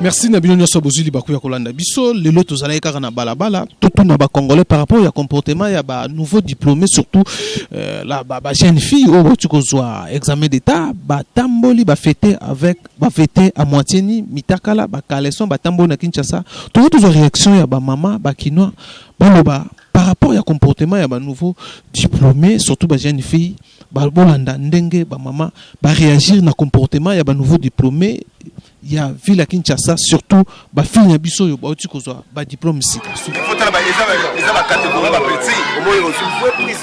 Merci Nabino Nyoso Bozuli Bakuya Kolanda Biso, les lots aux alaïka na balabala, tout na ba congolais par rapport au comportement, il y a ba nouveau diplômé surtout la ba jeune fille au tu soit examen d'état, ba tamboli ba fêter avec ba fêter à moitié ni mitakala ba caleçon ba tambo na Kinshasa, tout aux réactions ya ba maman ba kinois, ba par rapport au comportement il y a ba nouveau diplômé surtout ba jeune fille, ba bolanda ndenge ba maman ba réagir na comportement il y a ba nouveau diplômé. Il y a ville à Kinshasa surtout ba fille na biso yo ba oti kozwa ba diplôme ici. Il faut tala ba eza ba catégorie ba petit au moins il faut prise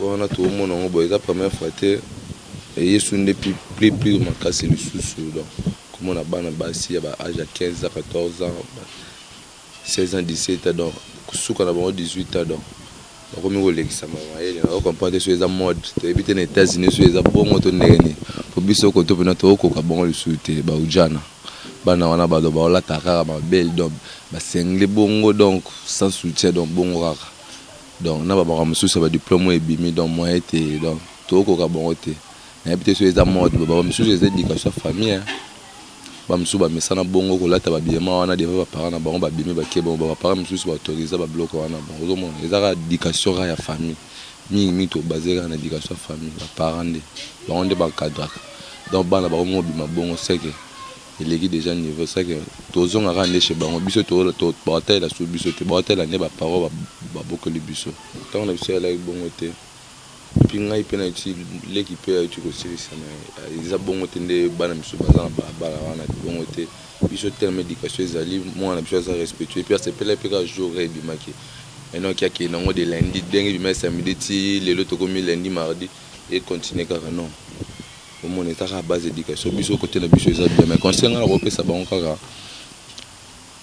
on a tout le monde en bois, la première fois et ils sont depuis plus ma casse le sous donc comme on a ban bassi à âge à 15 à 14 ans 16 ans 17 ans donc sous qu'on a 18 ans donc comme on l'examen on comprend sur les mode éviter les États-Unis sur les bons motos néni pour biso ko to pena to ko ka bon le souté ba ujana bana wana ba do ba la takara ba belle donc ba sengle bongo donc sans soutien donc bongo raka donc na ba ba musu ça ba diplôme et bimi donc moi été donc to ko ka bon été na peut-être sur les mode ba musu les éducation famille ba musu ba mesana bongo ko lata ba biema wana de ba parents na bango ba bimi ba ke bon ba parents musu ba autoriser ba bloc wana bon ozo mon les éducation ya famille ni to basé na éducation famille ba parents de ba on de ba cadre donc bana ba mo bima bongo c'est que il est déjà niveau ça que tous on a rendu chez bango biso to bataille la sous biso te bataille la ne ba parole ba beaucoup le biso tant on a biso la bongo te puis ngai pena ti l'équipe a tu ko service na ils a bongo te nde bana biso bazana ba wana bongo te biso tellement d'éducation ezali moi na biso ça respectuer puis c'est pele peka jour et bimaki et non qui a qui non de lundi dengue bima samedi ti le loto comme lundi mardi et continuer car non au moins est à base d'éducation biso côté la biso ça bien mais concernant la repère ça bon kaka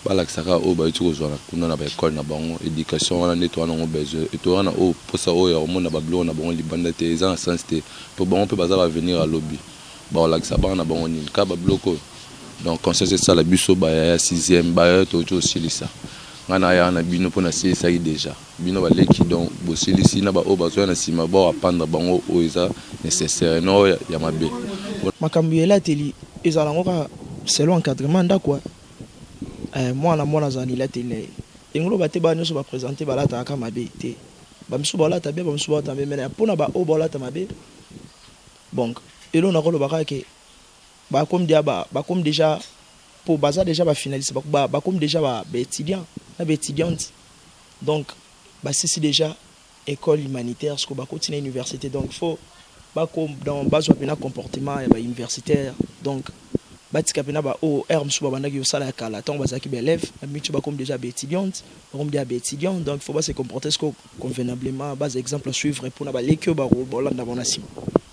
bala saka o ba tu kozwana kuna na ba école na bango éducation wana netwa na besoin et to wana o posa o ya o mona ba blo na bango libanda te za sens te pour bango peut baza va venir à lobby ba la ça ba na bango ni ka ba bloco donc concernant ça la biso ba ya 6e ba to aussi lisa ngana ya na bino pona c'est ça déjà bino ba leki donc bo silisi na ba o bazo na sima ba apprendre bango o eza nécessaire no ya mabe makambu ya teli ezala ngoka selon encadrement ndakwa moi na zani la télé englo ba te ba nyoso ba présenter ba la ta ka mabe te ba msu ba la ta be ba msu ba ta be mena pona ba o ba la ta mabe donc elo na ko lo ba ke ba comme dia ba comme déjà pour baza déjà ba finaliste ba comme déjà ba étudiant na ba étudiante donc bah c'est déjà école humanitaire ce qu'on va continuer université donc faut bah comme dans base de comportement et bah universitaire donc bah tika pena bah au herme sous bah nagi au sala kala tant bah ça qui élève mais tu bah comme déjà étudiante comme déjà étudiant donc faut pas se comporter ce convenablement base exemple à suivre pour na bah l'école bah là dans mon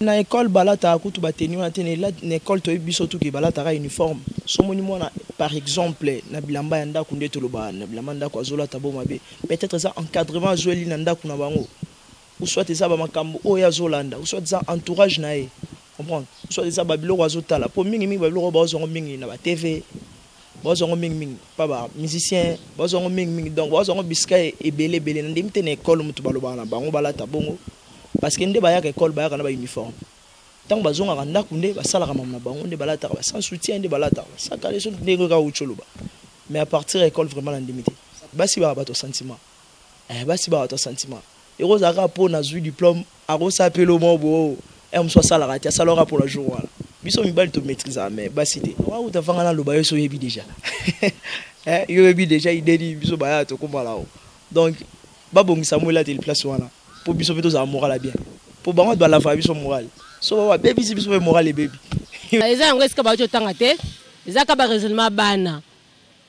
na école balata akutu bateni na tene la école to biso tout ki balata ra uniforme so moni mona par exemple na bilamba yanda kunde to loba na bilamba ndako azola tabo mabe peut-être ça encadrement zoeli na ndako na bango ou soit ça ba makambo o ya zolanda ou soit ça entourage na e comprendre ou soit ça ba biloko azotala po mingi ba biloko ba zongo mingi na ba TV ba zongo mingi pa ba musicien ba zongo mingi donc ba zongo biska e belé na ndimte na école mutu baloba na bango balata bongo parce que nde bayaka école bayaka na ba uniforme tant bazonga randa kunde basalaka mamna bango nde balata ba sans soutien nde balata saka les autres nde ka ucholoba mais à partir école vraiment la limité basi ba bato sentiment basi ba bato sentiment et rozaka po na zui diplôme aro sapelo mobo m so sala ratia salora pour le jour voilà biso mibali to maîtriser mais basi te wa uta fanga na loba yeso yebi déjà yo yebi déjà idée biso ba to komala donc babongisa mo la tele place wana pour biso beto za moral bien pour bango doit la famille son moral so wa baby si biso moral et baby eza ngo eska ba cho tanga te eza ka ba raisonnement bana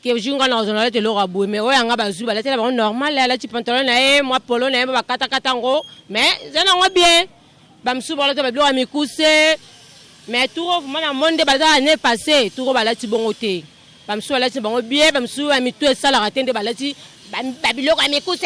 ke junga na ozona te lo rabou mais o yanga ba zuba la tele ba normal la ti pantalon na moi polo na ba kata kata ngo mais zana ngo bien ba msu ba la te ba blo mi couser mais tout vraiment na monde ba za année passée tout ba la ti bongo te ba msu ba la ti bongo bien ba msu mi to sala ratende ba la ti ba biloko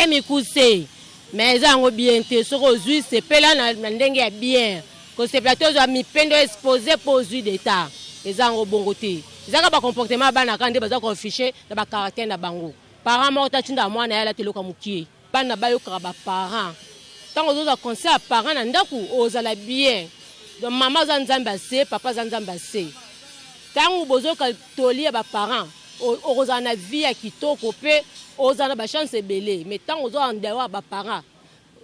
mi couser mais eza yango bien te soki ozwi sepela na ndenge ya bien kosepela te ozwa mipendo exposé mpo ozwi d'état eza yango bongo te ezaka bacomportement bana ka nde baza kofiche na bacaractère na bango parent moko tatinda mwana ye ala teloka mokie bana bayokaka baparent ntango ozozwa conseil ya parent na ndako ozala bien donc mama aza nzambe ase papa aza nzambe ase ntango bozoyoka toli ya baparent okozala na vie ya kitoko mpe ozala na bachance ebele mais ntango ozala ndewa ya baparent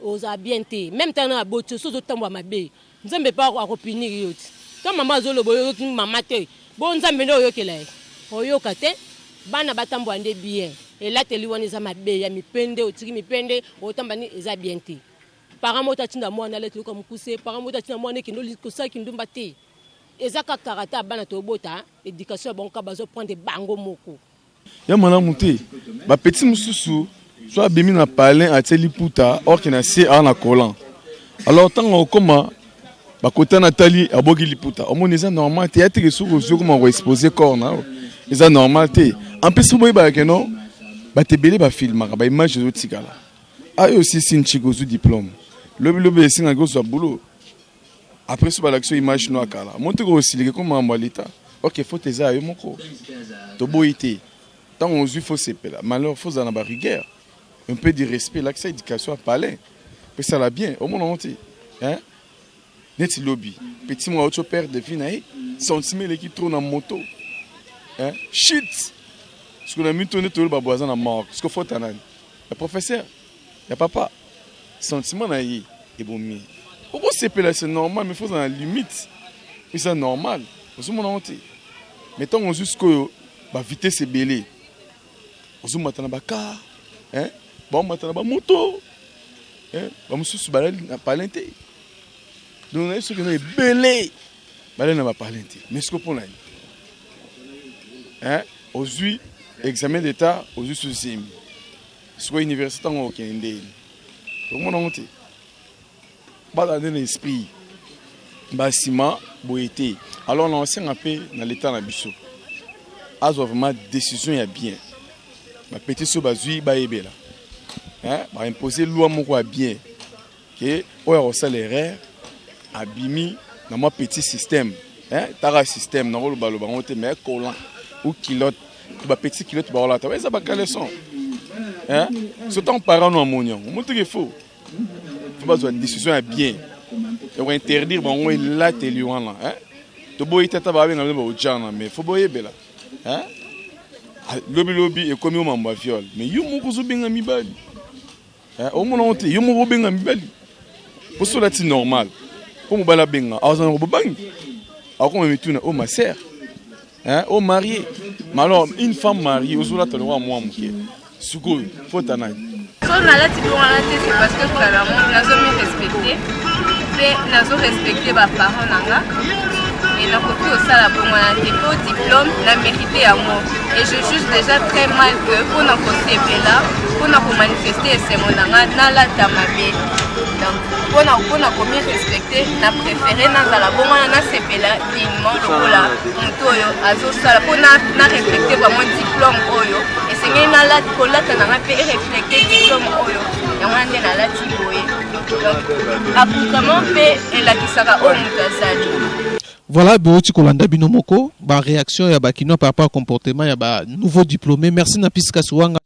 ozala bien te même ntango na boti so ozotambola mabe nzambe mpe akopinir yo te ka mama azoloba oyoki mama te bo nzambe nde oyokela ye oyoka te bana batambola nde bien elateli wana eza mabe ya mipende otiki mipende otamba ni eza bien te parent moko tatinda mwana aleteli ka mokuse parent moko tatinda mwana ekende kosaki ndumba te eza ka karata ya bana tobota éducation ya bango ka bazoprendre bango moko ya malamu te bapeti mosusu so abimi na palin atie liputa orke na se aa na kolan alors ntango okoma bakota na tali aboki liputa omoni eza normal te ya teke soki ozwi okoma koexpose corps na eza normal te en plus boyebaka no bato ebele bafilmaka baimage ezotikala ayo aussi si nchiki ozwi diplôme lobilobi esingaki ozwa boulot après so balakisi image no akala monteke osilike ko mambo ya leta ok faute eza yo moko toboyi te ntango ozwi fo sepela malheur fo ozala na barigueur un peu de respect lakisa éducation ya palin mpe sala bien omonango te neti lobi petit mwa auti opere de vie na ye sentiment eleki tro na moto shit soki na mito nde toyoli babwaza na mort soki fota nani ya professeur ya papa sentiment na ye ebomi okosepela c'est normal mais faut dans la limite mais c'est normal ozomonango te mais ntango ozwi sikoyo bavitese ebele ozomata na bakar baomata na bamoto bamosusu balali na palin te donc naye soki no ebele balali na bapalin te mais siko mpo na ye ozwi examen d'état ozwi sosemi sikoyo université ntango okende ndeni omonango te bala nde na esprit basima boye te alors na osenga mpe na l'état na biso azwa vraiment décision ya bien bapeti so bazwi bayebela baimpose loi moko ya bien ke oyo akosala erreur abimi na mwa petit système taka système nakolobaloba ngo te mais collant ou kilote bapeti kilote bakolata eza bakaleson so ntango parent no amoni yango moteke faux faut bazwa décision ya bien eko interdire bango elateli wana toboyi tata babenga bino baojana mais fo boyebela lobilobi ekomi o mambo ya viole mais yo moko ozobenga mibali omonango te yo moko obenga mibali posola ti normal mpo mobali abenga azana kobobangi akoma mituna o ma sœur o marié mais alors une femme mariée ozolata lokwa mwa moke sikoyo fota nani so nalati bongana te c'est parce que kala mo nazomi respecte mpe nazorespecte baparent nanga et nakoki osala bongana te mpo diplôme na mérité yango et je juge déjà très mal que mpona kosepela mpona komanifeste esengo nanga nalata mabe donc mpona komi respecte na préféré nazala bongana nasepela dignement lokola moto oyo azosala mpo na respecte vraiment diplôme oyo esengeli kolata nanga mpe ereflecte diplôme oyo yango na nde nalati boye accoutrement mpe elakisaka oyo moto azali. Voilà, Booti Kolanda Binomoko, réaction ya bakino par rapport au comportement ya ba nouveau diplômé. Merci na Piska Suwanga.